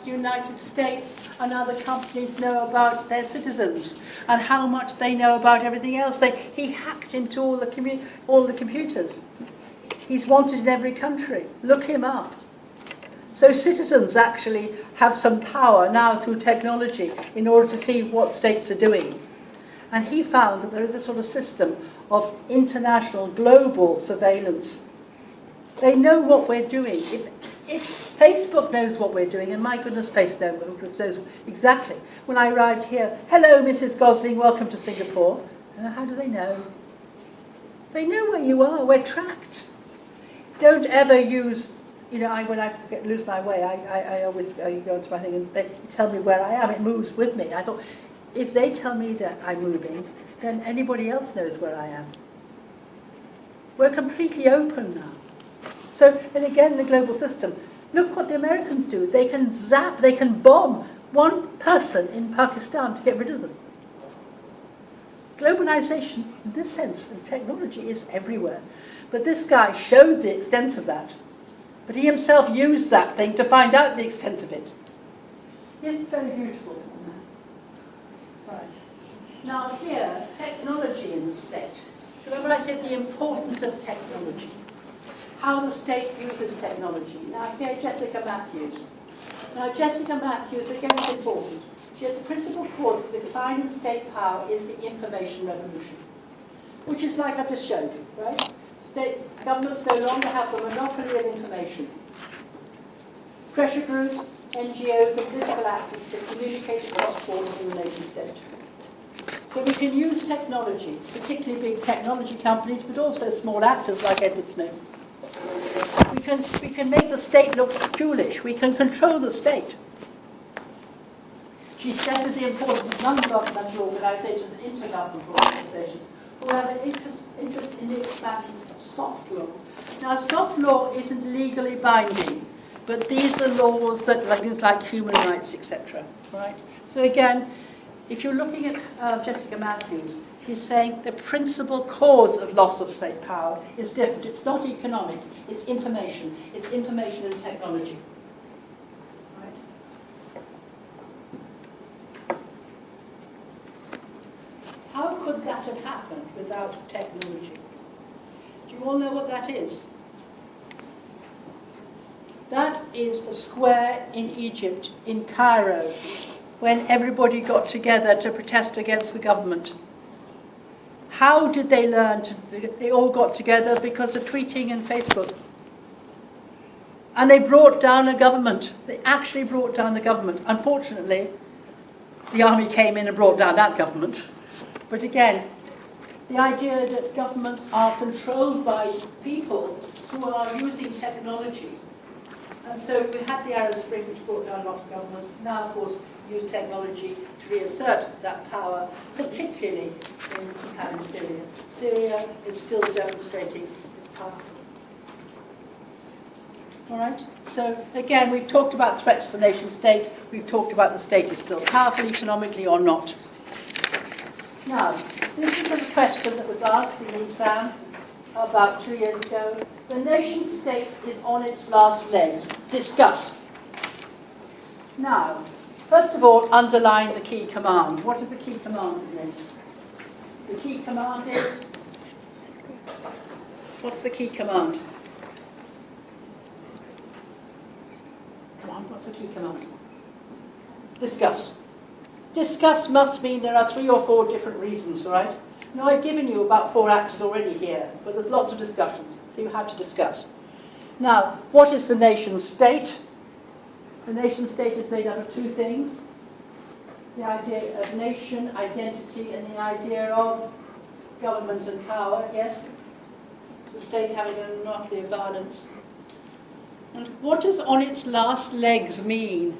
the United States and other companies know about their citizens and how much they know about everything else. He hacked into all the computers. He's wanted in every country. Look him up. So citizens actually have some power now through technology in order to see what states are doing. And he found that there is a sort of system of international, global surveillance. They know what we're doing. If Facebook knows what we're doing, and my goodness, Facebook knows exactly. When I arrived here, hello, Mrs. Gosling, welcome to Singapore. How do they know? They know where you are. We're tracked. Don't ever use, when I lose my way, I always go into my thing and they tell me where I am. It moves with me. I thought, if they tell me that I'm moving, then anybody else knows where I am. We're completely open now. So, and again, the global system. Look what the Americans do. They can zap, they can bomb one person in Pakistan to get rid of them. Globalization, in this sense, and technology is everywhere. But this guy showed the extent of that. But he himself used that thing to find out the extent of it. Isn't it very beautiful? Right. Now here, technology in the state. Remember I said the importance of technology. How the state uses technology. Now here, Jessica Matthews. Now Jessica Matthews, again, is important. She has the principal cause of the decline in state power is the information revolution. Which is like I've just showed you, right? State governments no longer have the monopoly of information. Pressure groups, NGOs and political actors can communicate across borders in the nation state. So we can use technology, particularly big technology companies, but also small actors like Edward Snowden. We can make the state look foolish. We can control the state. She stresses the importance of non-governmental organisations and intergovernmental organisations who have an interest in the expansion of soft law. Now, soft law isn't legally binding, but these are laws that are things like human rights, etc. Right? So again, if you're looking at Jessica Matthews, she's saying the principal cause of loss of state power is different. It's not economic, it's information. It's information and technology. Right? How could that have happened without technology? Do you all know what that is? That is a square in Egypt, in Cairo, when everybody got together to protest against the government. How did they learn to do it? They all got together because of tweeting and Facebook. And they brought down a government. They actually brought down the government. Unfortunately, the army came in and brought down that government. But again, the idea that governments are controlled by people who are using technology. And so we had the Arab Spring, which brought down a lot of governments. Now, of course, use technology to reassert that power, particularly in Syria. Syria is still demonstrating its power. All right? So, again, we've talked about threats to the nation state. We've talked about the state is still powerful economically or not. Now, this is a question that was asked in the exam about 2 years ago. The nation state is on its last legs. Discuss. Now, first of all, underline the key command. What is the key command in this? The key command is... What's the key command? Come on, what's the key command? Discuss. Discuss must mean there are 3 or 4 different reasons, right? Now, I've given you about 4 actors already here, but there's lots of discussions, so you have to discuss. Now, what is the nation state? The nation state is made up of 2 things. The idea of nation, identity, and the idea of government and power, yes? The state having a monopoly of violence. And what does on its last legs mean?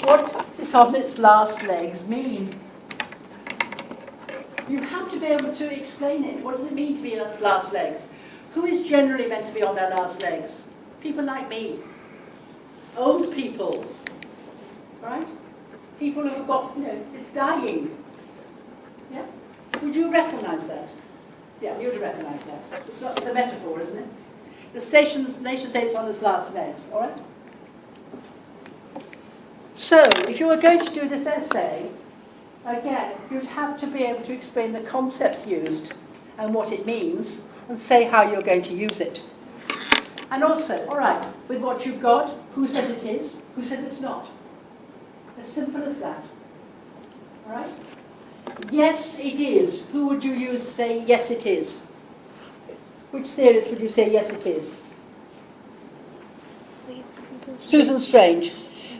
What does on its last legs mean? You have to be able to explain it. What does it mean to be on its last legs? Who is generally meant to be on their last legs? People like me. Old people. Right? People who have got, it's dying. Yeah? Would you recognise that? Yeah, you would recognise that. It's a metaphor, isn't it? The nation state's on its last legs, all right? So, if you were going to do this essay, again, you'd have to be able to explain the concepts used and what it means, and say how you're going to use it. And also, all right, with what you've got, who says it is, who says it's not? As simple as that. All right? Yes, it is. Who would you use say, yes, it is? Which theorist would you say, yes, it is? Susan Strange.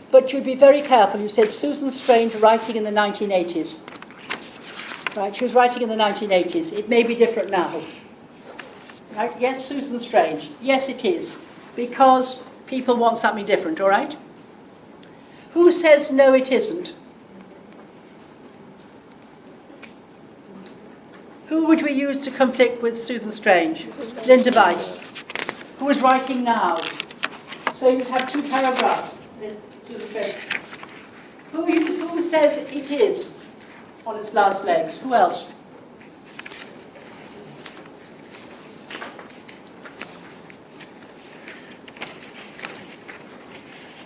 But you'd be very careful. You said Susan Strange writing in the 1980s. Right, she was writing in the 1980s. It may be different now. Right? Yes, Susan Strange. Yes, it is. Because people want something different, all right? Who says no, it isn't? Who would we use to conflict with Susan Strange? Linda Weiss. Who is writing now? So you'd have two paragraphs. Who says it is on its last legs? Who else?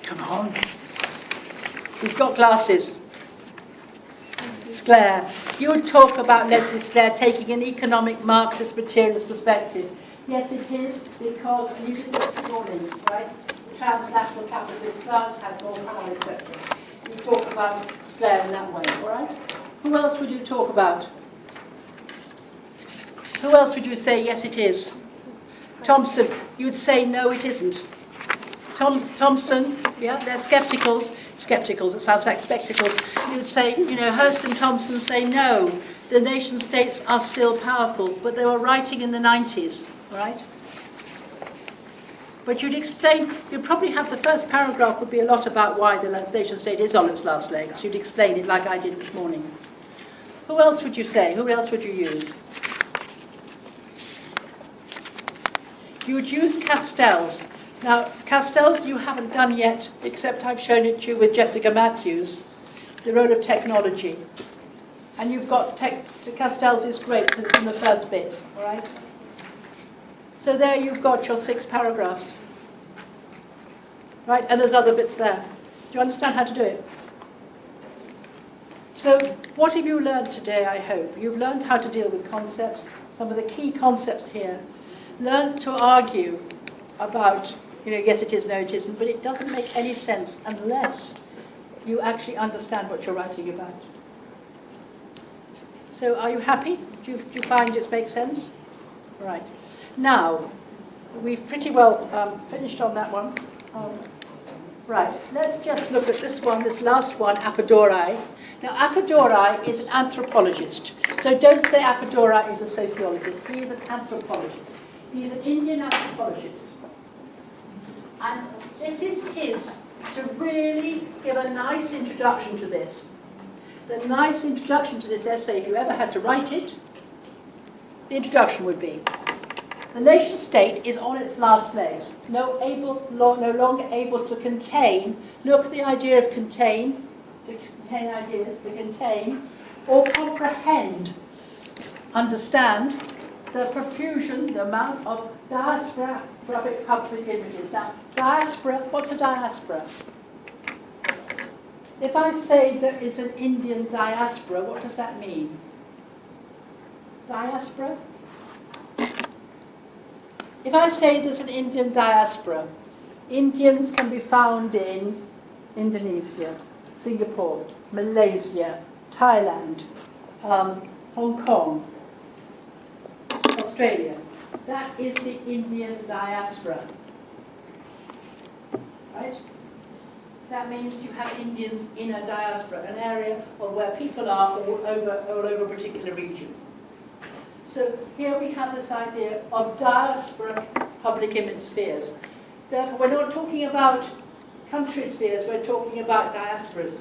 Come on. He's got glasses. Sclair. You would talk about Leslie Sclair taking an economic Marxist materialist perspective. Yes, it is, because, and you did this morning, right? The transnational capitalist class had more power, etc. You talk about Sclair in that way, all right? Who else would you talk about? Who else would you say, yes, it is? Thompson. You'd say, no, it isn't. Thompson, yeah, they're skepticals. Skepticals, it sounds like spectacles. You'd say, you know, Hurst and Thompson say, no, the nation states are still powerful, but they were writing in the 90s, right? But you'd explain, you'd probably have the first paragraph would be a lot about why the nation state is on its last legs. You'd explain it like I did this morning. Who else would you say? Who else would you use? You would use Castells. Now, Castells you haven't done yet, except I've shown it to you with Jessica Matthews, the role of technology. And you've got, Castells is great because it's in the first bit, all right? So there you've got your 6 paragraphs. Right, and there's other bits there. Do you understand how to do it? So what have you learned today, I hope? You've learned how to deal with concepts, some of the key concepts here. Learned to argue about, you know, yes it is, no it isn't, but it doesn't make any sense unless you actually understand what you're writing about. So are you happy? Do you find it makes sense? Right. Now, we've pretty well finished on that one. Right, let's just look at this one, this last one, Appadurai. Now, Appadurai is an anthropologist. So don't say Appadurai is a sociologist. He is an anthropologist. He is an Indian anthropologist. And this is his to really give a nice introduction to this. The nice introduction to this essay, if you ever had to write it, the introduction would be, the nation state is on its last legs, no longer able to contain, look at the idea of contain, to contain ideas, to contain, or comprehend, understand, the profusion, the amount of diasporic public images. Now, diaspora, what's a diaspora? If I say there is an Indian diaspora, what does that mean? Diaspora? If I say there's an Indian diaspora, Indians can be found in Indonesia, Singapore, Malaysia, Thailand, Hong Kong, Australia. That is the Indian diaspora. Right? That means you have Indians in a diaspora, an area where people are all over a particular region. So here we have this idea of diaspora public image spheres. Therefore, we're not talking about country spheres, we're talking about diasporas.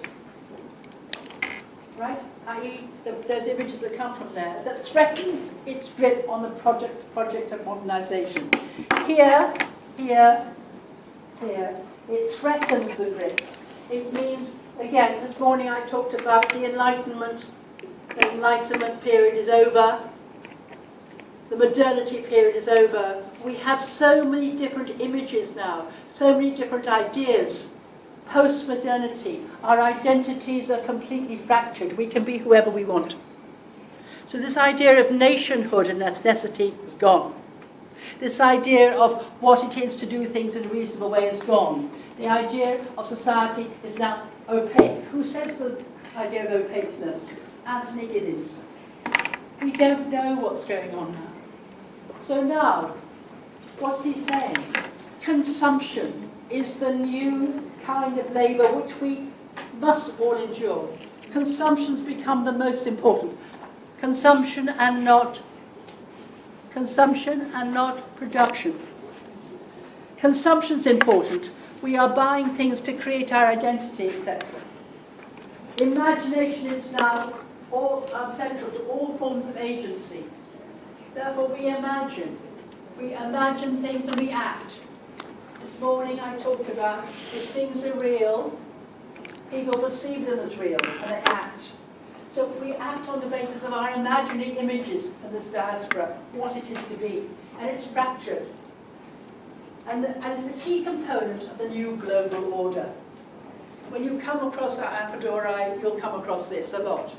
Right? I.e., those images that come from there, that threaten its grip on the project of modernization. Here, it threatens the grip. It means, again, this morning I talked about the Enlightenment. The Enlightenment period is over. The modernity period is over. We have so many different images now, so many different ideas Post-modernity, our identities are completely fractured. We can be whoever we want. So this idea of nationhood and necessity is gone. This idea of what it is to do things in a reasonable way is gone. The idea of society is now opaque. Who says the idea of opaqueness? Anthony Giddens. We don't know what's going on now. So now, what's he saying? Consumption is the new kind of labour which we must all endure. Consumption's become the most important. Consumption and not production. Consumption's important. We are buying things to create our identity, etc. Imagination is now central to all forms of agency. Therefore, we imagine things and we act. This morning I talked about if things are real, people perceive them as real and they act. So we act on the basis of our imagining images of this diaspora, what it is to be, and it's fractured. And it's the key component of the new global order. When you come across our Apodori, you'll come across this a lot.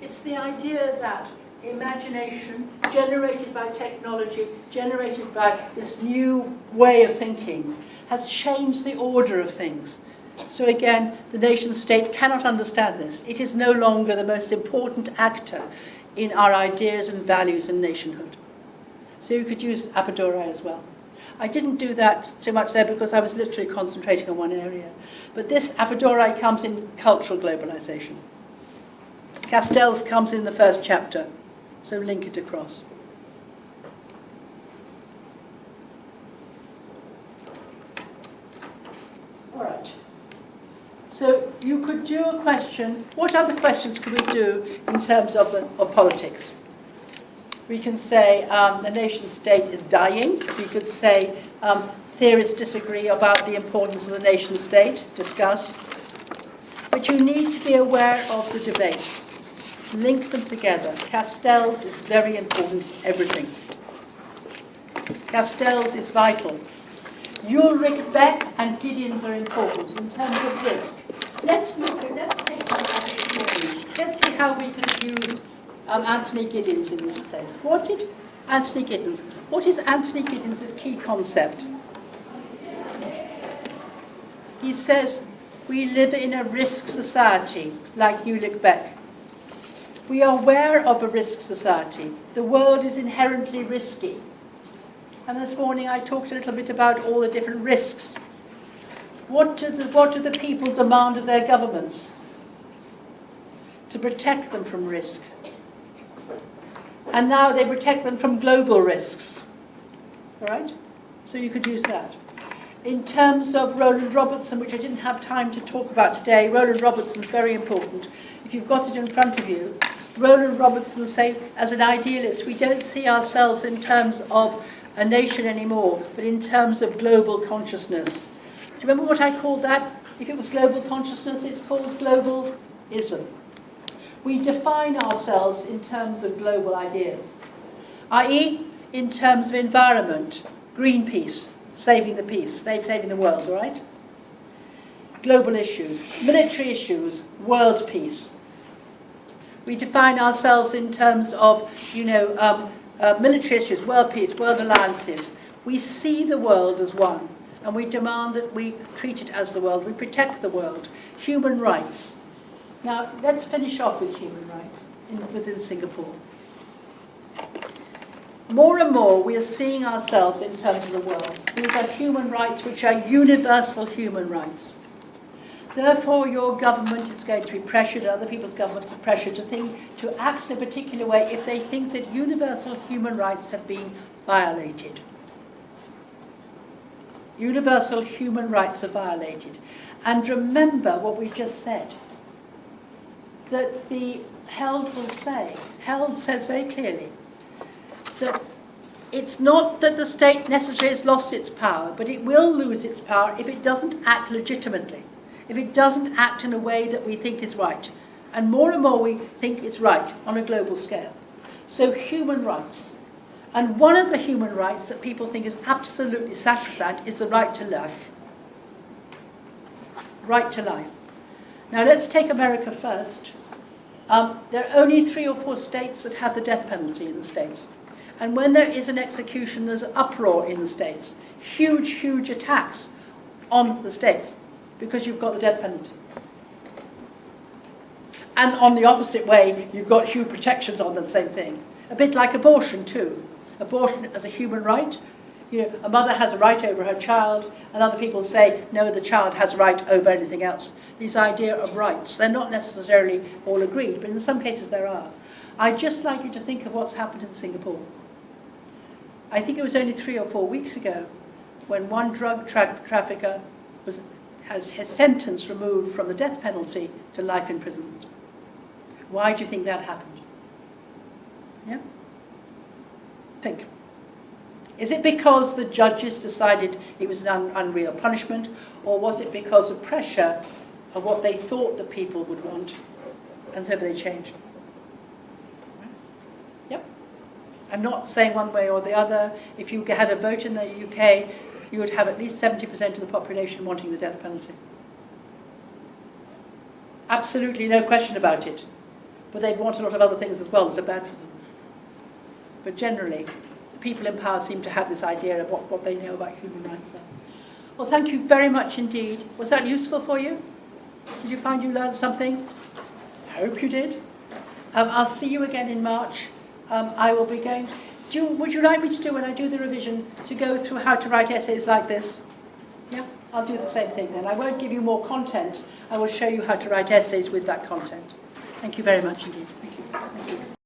It's the idea that imagination, generated by technology, generated by this new way of thinking, has changed the order of things. So again, the nation state cannot understand this. It is no longer the most important actor in our ideas and values and nationhood. So you could use Apodori as well. I didn't do that too much there because I was literally concentrating on one area. But this Apodori comes in cultural globalization. Castells comes in the first chapter, so link it across. All right. So you could do a question. What other questions could we do in terms of politics? We can say the nation state is dying. We could say theorists disagree about the importance of the nation state. Discuss. But you need to be aware of the debates. Link them together. Castells is very important for everything. Castells is vital. Ulrich Beck and Giddens are important in terms of risk. Let's take some out. Let's see how we can use Anthony Giddens in this place. What is Anthony Giddens' key concept? He says, we live in a risk society, like Ulrich Beck. We are aware of a risk society. The world is inherently risky. And this morning I talked a little bit about all the different risks. What do the people demand of their governments? To protect them from risk. And now they protect them from global risks. All right? So you could use that. In terms of Roland Robertson, which I didn't have time to talk about today, Roland Robertson's very important. If you've got it in front of you, Roland Robertson says, as an idealist, we don't see ourselves in terms of a nation anymore, but in terms of global consciousness. Do you remember what I called that? If it was global consciousness, it's called globalism. We define ourselves in terms of global ideas, i.e. in terms of environment, Greenpeace, saving the peace, saving the world, all right? Global issues, military issues, world peace. We define ourselves in terms of, military issues, world peace, world alliances. We see the world as one, and we demand that we treat it as the world. We protect the world. Human rights. Now, let's finish off with human rights within Singapore. More and more, we are seeing ourselves in terms of the world. These are human rights which are universal human rights. Therefore, your government is going to be pressured, other people's governments are pressured to act in a particular way if they think that universal human rights have been violated. Universal human rights are violated. And remember what we just said, that the Held says very clearly that it's not that the state necessarily has lost its power, but it will lose its power if it doesn't act legitimately. If it doesn't act in a way that we think is right. And more we think is right on a global scale. So human rights. And one of the human rights that people think is absolutely sacrosanct is the right to life. right to life. Now let's take America first. There are only 3 or 4 states that have the death penalty in the States. And when there is an execution, there's an uproar in the States. Huge, huge attacks on the States because you've got the death penalty. And on the opposite way, you've got huge protections on the same thing. A bit like abortion too. Abortion as a human right. You know, a mother has a right over her child, and other people say, no, the child has a right over anything else. This idea of rights, they're not necessarily all agreed, but in some cases there are. I'd just like you to think of what's happened in Singapore. I think it was only 3 or 4 weeks ago when one drug trafficker has his sentence removed from the death penalty to life imprisonment. Why do you think that happened? Yeah? Think. Is it because the judges decided it was an unreal punishment, or was it because of pressure of what they thought the people would want, and so they changed? Yep. I'm not saying one way or the other. If you had a vote in the UK, you would have at least 70% of the population wanting the death penalty. Absolutely no question about it. But they'd want a lot of other things as well that are bad for them. But generally, the people in power seem to have this idea of what they know about human rights. Well, thank you very much indeed. Was that useful for you? Did you find you learned something? I hope you did. I'll see you again in March. I will be going... would you like me to do, when I do the revision, to go through how to write essays like this? Yeah, I'll do the same thing then. I won't give you more content. I will show you how to write essays with that content. Thank you very much indeed. Thank you. Thank you.